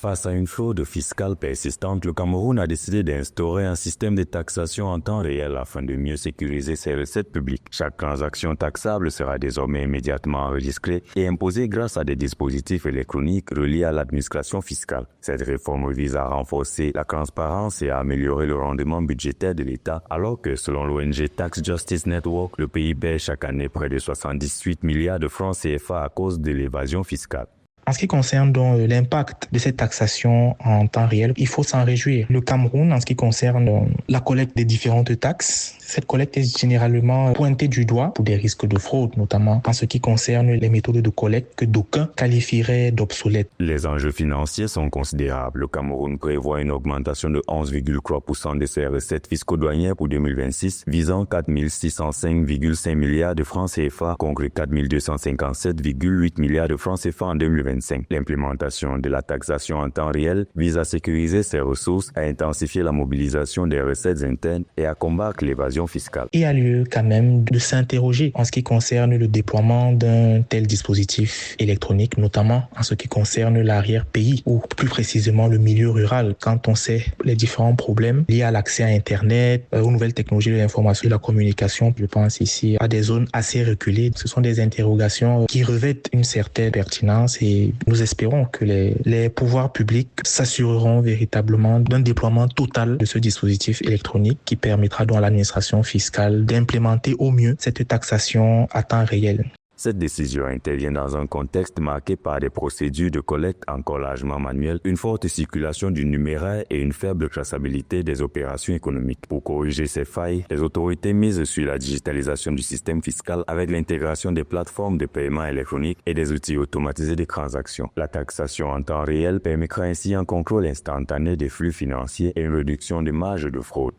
Face à une fraude fiscale persistante, le Cameroun a décidé d'instaurer un système de taxation en temps réel afin de mieux sécuriser ses recettes publiques. Chaque transaction taxable sera désormais immédiatement enregistrée et imposée grâce à des dispositifs électroniques reliés à l'administration fiscale. Cette réforme vise à renforcer la transparence et à améliorer le rendement budgétaire de l'État, alors que selon l'ONG Tax Justice Network, le pays perd chaque année près de 78 milliards de francs CFA à cause de l'évasion fiscale. En ce qui concerne donc l'impact de cette taxation en temps réel, il faut s'en réjouir. Le Cameroun, en ce qui concerne la collecte des différentes taxes, cette collecte est généralement pointée du doigt pour des risques de fraude, notamment en ce qui concerne les méthodes de collecte que d'aucuns qualifieraient d'obsolètes. Les enjeux financiers sont considérables. Le Cameroun prévoit une augmentation de 11,3% de ses recettes fisco-douanières pour 2026, visant 4 605,5 milliards de francs CFA contre 4 257,8 milliards de francs CFA en 2025. L'implémentation de la taxation en temps réel vise à sécuriser ses ressources, à intensifier la mobilisation des recettes internes et à combattre l'évasion fiscale. Il y a lieu quand même de s'interroger en ce qui concerne le déploiement d'un tel dispositif électronique, notamment en ce qui concerne l'arrière-pays ou plus précisément le milieu rural, quand on sait les différents problèmes liés à l'accès à Internet, aux nouvelles technologies de l'information et de la communication. Je pense ici à des zones assez reculées. Ce sont des interrogations qui revêtent une certaine pertinence et nous espérons que les pouvoirs publics s'assureront véritablement d'un déploiement total de ce dispositif électronique qui permettra donc à l'administration fiscale d'implémenter au mieux cette taxation à temps réel. Cette décision intervient dans un contexte marqué par des procédures de collecte encore largement manuelles, une forte circulation du numéraire et une faible traçabilité des opérations économiques. Pour corriger ces failles, les autorités misent sur la digitalisation du système fiscal avec l'intégration des plateformes de paiement électronique et des outils automatisés de transactions. La taxation en temps réel permettra ainsi un contrôle instantané des flux financiers et une réduction des marges de fraude.